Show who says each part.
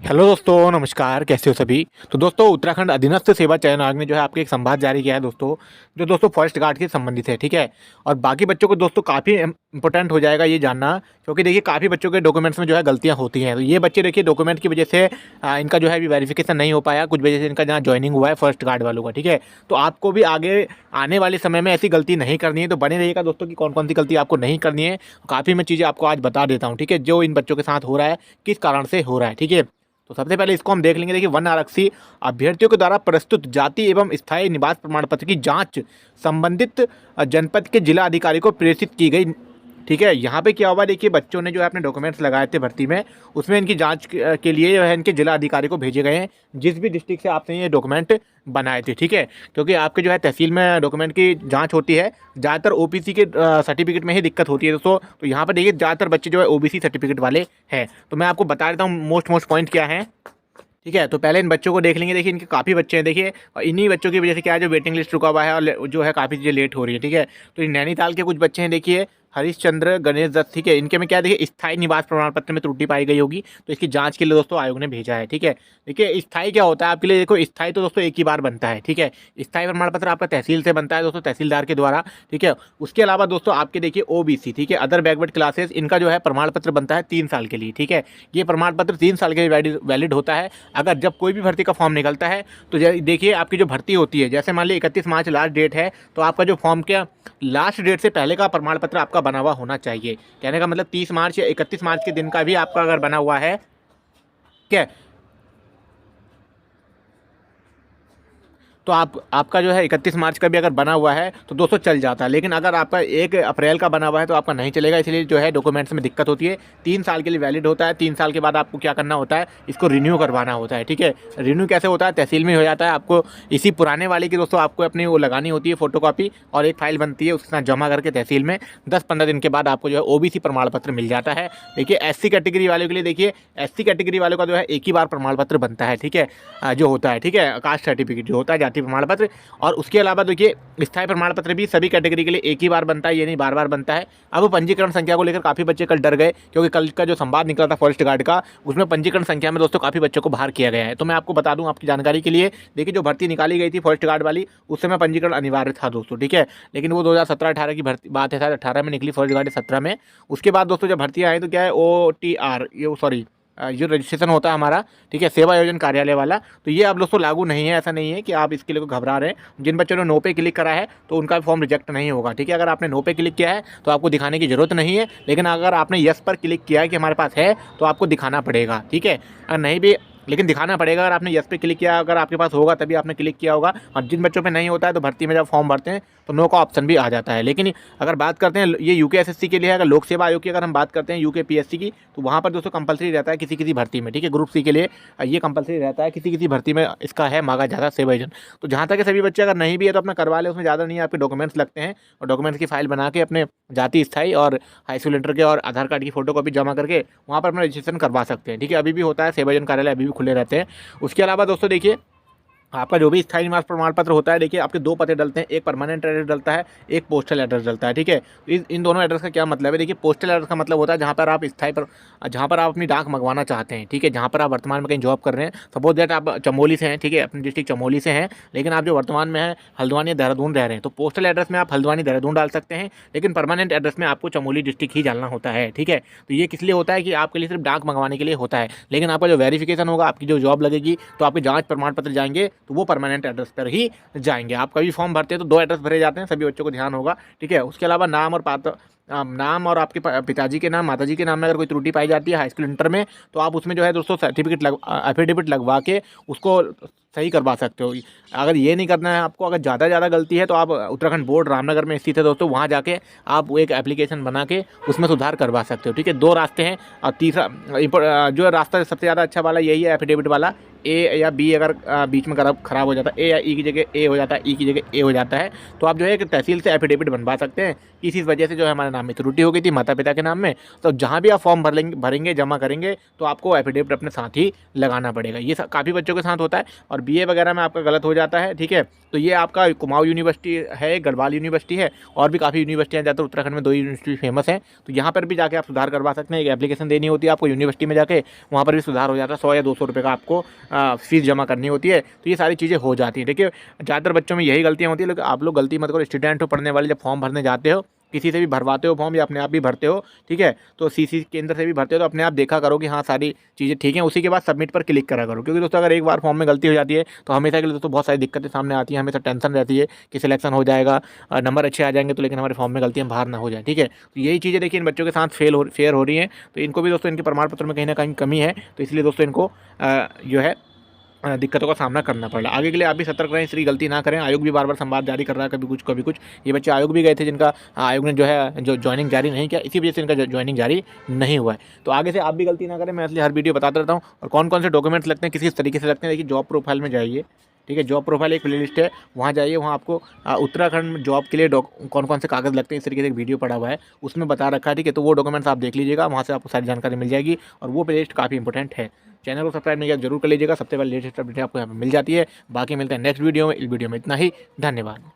Speaker 1: Hello दोस्तों, नमस्कार। कैसे हो सभी। तो दोस्तों, उत्तराखंड अधीनस्थ सेवा चयन आयोग ने जो है आपके एक संवाद जारी किया है दोस्तों, जो दोस्तों फॉरेस्ट गार्ड के संबंधित है। ठीक है। और बाकी बच्चों को दोस्तों काफ़ी इंपॉर्टेंट हो जाएगा ये जानना, क्योंकि देखिए काफ़ी बच्चों के डॉक्यूमेंट्स में जो है गलतियाँ होती हैं। तो ये बच्चे देखिए डॉक्यूमेंट की वजह से इनका जो है अभी वेरिफिकेशन नहीं हो पाया, कुछ वजह से इनका जहाँ ज्वाइनिंग हुआ है फॉरेस्ट गार्ड वालों का। ठीक है। तो आपको भी आगे आने वाले समय में ऐसी गलती नहीं करनी है। तो बने रहिएगा दोस्तों कि कौन कौन सी गलती आपको नहीं करनी है। काफ़ी मैं चीज़ें आपको आज बता देता हूँ। ठीक है। जो इन बच्चों के साथ हो रहा है, किस कारण से हो रहा है। ठीक है। तो सबसे पहले इसको हम देख लेंगे। देखिए, वन आरक्षी अभ्यर्थियों के द्वारा प्रस्तुत जाति एवं स्थायी निवास प्रमाण पत्र की जांच संबंधित जनपद के जिला अधिकारी को प्रेषित की गई। ठीक है। यहाँ पे क्या हुआ, देखिए बच्चों ने जो है अपने डॉक्यूमेंट्स लगाए थे भर्ती में, उसमें इनकी जांच के लिए जो है इनके जिला अधिकारी को भेजे गए हैं, जिस भी डिस्ट्रिक्ट से आपने ये डॉक्यूमेंट बनाए थे। ठीक है। क्योंकि आपके जो है तहसील में डॉक्यूमेंट की जांच होती है, ज़्यादातर ओबीसी के सर्टिफिकेट में ही दिक्कत होती है दोस्तों। तो यहाँ पर देखिए ज़्यादातर बच्चे जो है ओबीसी सर्टिफिकेट वाले हैं। तो मैं आपको बता देता हूँ मोस्ट पॉइंट क्या है। ठीक है। तो पहले इन बच्चों को देख लेंगे। देखिए इनके काफ़ी बच्चे हैं देखिए, और इन्हीं बच्चों की वजह से क्या है, जो वेटिंग लिस्ट रुका हुआ है और जो है काफ़ी चीज़ें लेट हो रही है। ठीक है। तो नैनीताल के कुछ बच्चे हैं देखिए, हरीशचंद्र गणेश दत्त। ठीक है। इनके में क्या है, देखिए स्थायी निवास प्रमाण पत्र में त्रुटि पाई गई होगी, तो इसकी जांच के लिए दोस्तों आयोग ने भेजा है। ठीक है। देखिए स्थायी क्या होता है आपके लिए, देखो स्थायी तो दोस्तों एक ही बार बनता है। ठीक है। स्थायी प्रमाण पत्र आपका तहसील से बनता है दोस्तों, तहसीलदार के द्वारा। ठीक है। उसके अलावा दोस्तों आपके देखिए ओबीसी, ठीक है, अदर बैकवर्ड क्लासेस, इनका जो है प्रमाण पत्र बनता है 3 साल के लिए। ठीक है। ये प्रमाण पत्र 3 साल के लिए वैलिड होता है। अगर जब कोई भी भर्ती का फॉर्म निकलता है तो देखिए आपकी जो भर्ती होती है, जैसे मान ली 31 मार्च लास्ट डेट है, तो आपका जो फॉर्म के लास्ट डेट से पहले का प्रमाण पत्र आपका बना हुआ होना चाहिए। कहने का मतलब 30 मार्च या 31 मार्च के दिन का भी आपका अगर बना हुआ है, क्या, तो आपका जो है 31 मार्च का भी अगर बना हुआ है तो दोस्तों चल जाता है। लेकिन अगर आपका 1 अप्रैल का बना हुआ है तो आपका नहीं चलेगा। इसलिए जो है डॉक्यूमेंट्स में दिक्कत होती है। 3 साल के लिए वैलिड होता है। 3 साल के बाद आपको क्या करना होता है, इसको रिन्यू करवाना होता है। ठीक है। रिन्यू कैसे होता है, तहसील में हो जाता है। आपको इसी पुराने वाले की दोस्तों आपको अपनी वो लगानी होती है फोटोकॉपी, और एक फाइल बनती है, उसके साथ जमा करके तहसील में 10-15 दिन के बाद आपको जो है ओबीसी प्रमाण पत्र मिल जाता है। देखिए एससी कैटेगरी वालों के लिए, देखिए एससी कैटेगरी वालों का जो है एक ही बार प्रमाण पत्र बनता है। ठीक है। जो होता है, ठीक है, कास्ट सर्टिफिकेट जो होता है, जाति प्रमाण पत्र। और उसके अलावा देखिए स्थायी प्रमाण पत्र भी सभी कैटेगरी के लिए एक ही बार बनता है, ये नहीं बार बार बनता है। अब पंजीकरण संख्या को लेकर काफ़ी बच्चे कल डर गए, क्योंकि कल का जो संवाद निकला था फॉरेस्ट गार्ड का, उसमें पंजीकरण संख्या में दोस्तों काफ़ी बच्चों को बाहर किया गया है। तो मैं आपको बता दूं आपकी जानकारी के लिए, देखिए जो भर्ती निकाली गई थी फॉरेस्ट गार्ड वाली, उस समय पंजीकरण अनिवार्य था दोस्तों। ठीक है। लेकिन वो 2017-18 की भर्ती बात है, शायद 18 में निकली फॉरेस्ट गार्ड, 17 में। उसके बाद दोस्तों जब भर्ती आई तो क्या है, OTR, ये सॉरी, जो रजिस्ट्रेशन होता है हमारा, ठीक है, सेवा योजन कार्यालय वाला, तो ये अब दोस्तों लागू नहीं है। ऐसा नहीं है कि आप इसके लिए घबरा रहे हैं। जिन बच्चों ने नो पे क्लिक करा है तो उनका फॉर्म रिजेक्ट नहीं होगा। ठीक है। अगर आपने नो पे क्लिक किया है तो आपको दिखाने की जरूरत नहीं है, लेकिन अगर आपने यस पर क्लिक किया है कि हमारे पास है, तो आपको दिखाना पड़ेगा। ठीक है। अगर नहीं भी, लेकिन दिखाना पड़ेगा। अगर आपने यस पे क्लिक किया, अगर आपके पास होगा तभी आपने क्लिक किया होगा। और जिन बच्चों पे नहीं होता है तो भर्ती में जब फॉर्म भरते हैं तो नो का ऑप्शन भी आ जाता है। लेकिन अगर बात करते हैं ये यूकेएसएससी के लिए, अगर लोक सेवा आयोग की अगर हम बात करते हैं यूकेपीएससी की, तो वहाँ पर दोस्तों कंपलसरी रहता है किसी किसी भर्ती में। ठीक है। ग्रुप सी के लिए ये कंपलसरी रहता है, किसी किसी भर्ती में इसका है मांगा जाता है सेवा योजन। तो जहाँ तक सभी बच्चे अगर नहीं भी है तो अपना करवा ले, उसमें ज़्यादा नहीं है। आपके डॉक्यूमेंट्स लगते हैं, और डॉक्यूमेंट्स की फाइल बना के अपने जाति स्थायी और हाई स्कूल इंटर के और आधार कार्ड की फोटोकॉपी जमा करके वहाँ पर अपना रजिस्ट्रेशन करवा सकते हैं। ठीक है। अभी भी होता है, सेवा योजन कार्यालय अभी भी खुले रहते हैं। उसके अलावा दोस्तों देखिए आपका जो भी स्थायी निवास प्रमाण पत्र होता है, देखिए आपके 2 पते डलते हैं, एक परमानेंट एड्रेस डलता है, एक पोस्टल एड्रेस डलता है। ठीक है। तो इन दोनों एड्रेस का क्या मतलब है, देखिए पोस्टल एड्रेस का मतलब होता है जहाँ पर आप जहाँ पर आप अपनी डाक मंगवाना चाहते हैं। ठीक है। जहाँ पर आप वर्तमान में कहीं जॉब कर रहे हैं, सपोज दैट आप चमोली से हैं, ठीक है, अपनी डिस्ट्रिक्ट चमोली से हैं, लेकिन आप जो वर्तमान में हैं हल्द्वानी या देहरादून रह रहे हैं, तो पोस्टल एड्रेस में आप हल्द्वानी देहरादून डाल सकते हैं, लेकिन परमानेंट एड्रेस में आपको चमोली डिस्ट्रिक्ट ही डालना होता है। ठीक है। तो ये किस लिए होता है कि आपके लिए सिर्फ डाक मंगवाने के लिए होता है, लेकिन आपका जो वेरिफिकेशन होगा, आपकी जो जॉब लगेगी, तो आपके जांच प्रमाण पत्र जाएंगे तो वो परमानेंट एड्रेस पर ही जाएंगे। आप कभी फॉर्म भरते हैं तो 2 एड्रेस भरे जाते हैं, सभी बच्चों को ध्यान होगा। ठीक है। उसके अलावा नाम और आपके पिताजी के नाम, माताजी के नाम में अगर कोई त्रुटि पाई जाती है हाई स्कूल इंटर में, तो आप उसमें जो है दोस्तों एफिडेविट लगवा के उसको सही करवा सकते हो। अगर ये नहीं करना है आपको, अगर ज़्यादा गलती है, तो आप उत्तराखंड बोर्ड रामनगर में स्थित है दोस्तों, वहाँ जाके आप वो एक एप्लीकेशन बना के उसमें सुधार करवा सकते हो। ठीक है। 2 रास्ते हैं, और तीसरा जो रास्ता सबसे ज़्यादा अच्छा वाला यही है, एफिडेविट वाला। ए या बी अगर बीच में खराब हो जाता है, ए या ई की जगह ए हो जाता है, ई की जगह ए हो जाता है, तो आप जो है कि तहसील से एफिडेविट बनवा सकते हैं कि इस वजह से जो है हमारा नाम में त्रुटि हो गई थी माता पिता के नाम में, तो जहाँ भी आप फॉर्म भरेंगे जमा करेंगे तो आपको एफिडेविट अपने साथ ही लगाना पड़ेगा। ये काफ़ी बच्चों के साथ होता है और बीए वगैरह में आपका गलत हो जाता है, ठीक है। तो ये आपका कुमाऊं यूनिवर्सिटी है, गढ़वाल यूनिवर्सिटी है और भी काफ़ी यूनिवर्सिटियाँ, ज़्यादातर उत्तराखंड में 2 यूनिवर्सिटी फेमस हैं। तो यहाँ पर भी जाके आप सुधार करवा सकते हैं। एक एप्लीकेशन देनी होती है आपको यूनिवर्सिटी में जाके, वहाँ पर भी सुधार हो जाता है। 100 या 200 रुपये का आपको फीस जमा करनी होती है। तो ये सारी चीज़ें हो जाती हैं। देखिए ज़्यादातर बच्चों में यही गलतियाँ होती है, लेकिन आप लोग गलती मत करो। स्टूडेंट हो, पढ़ने वाले, जब फॉर्म भरने जाते हो, किसी से भी भरवाते हो फॉर्म या अपने आप भी भरते हो, ठीक है, तो सीसी केंद्र से भी भरते हो तो अपने आप देखा करो कि हाँ सारी चीज़ें ठीक हैं। उसी के बाद सबमिट पर क्लिक करा करो, क्योंकि दोस्तों अगर एक बार फॉर्म में गलती हो जाती है तो हमेशा के लिए दोस्तों बहुत सारी दिक्कतें सामने आती हैं। हमेशा टेंशन रहती है कि सिलेक्शन हो जाएगा, नंबर अच्छे आ जाएंगे तो, लेकिन हमारे फॉर्म में गलतियाँ बाहर ना हो जाए, ठीक है। तो यही चीज़ें देखिए इन बच्चों के साथ फेयर हो रही हैं। तो इनको भी दोस्तों इनके प्रमाण पत्र में कहीं ना कहीं कमी है, तो इसलिए दोस्तों इनको जो है दिक्कतों का सामना करना पड़ रहा है। आगे के लिए आप भी सतर्क रहें, इसलिए गलती ना करें। आयोग भी बार-बार संवाद जारी कर रहा है, कभी कुछ। ये बच्चे आयोग भी गए थे जिनका आयोग ने जो ज्वाइनिंग जारी नहीं किया, इसी वजह से इनका ज्वाइनिंग जारी नहीं हुआ है। तो आगे से आप भी गलती ना करें, मैं इसलिए हर वीडियो बताता रहता हूँ। और कौन-कौन से डॉक्यूमेंट्स लगते हैं, किस तरीके से लगते हैं, देखिए जॉब प्रोफाइल में जाइए, ठीक है। जॉब प्रोफाइल एक प्लेलिस्ट है, वहाँ जाइए, वहाँ आपको उत्तराखंड में जॉब के लिए कौन-कौन से कागज़ लगते हैं, इस तरीके से एक वीडियो पड़ा हुआ है, उसमें बता रखा है, ठीक है। तो वो डॉक्यूमेंट्स आप देख लीजिएगा, वहाँ से आपको सारी जानकारी मिल जाएगी और वो प्लेलिस्ट काफ़ी इंपॉर्टेंट है। चैनल को सब्सक्राइब नहीं किया जरूर कर लीजिएगा, सबसे पहले लेटेस्ट अपडेट आपको यहाँ पर मिल जाती है। बाकी मिलते हैं नेक्स्ट वीडियो में। इस वीडियो में इतना ही, धन्यवाद।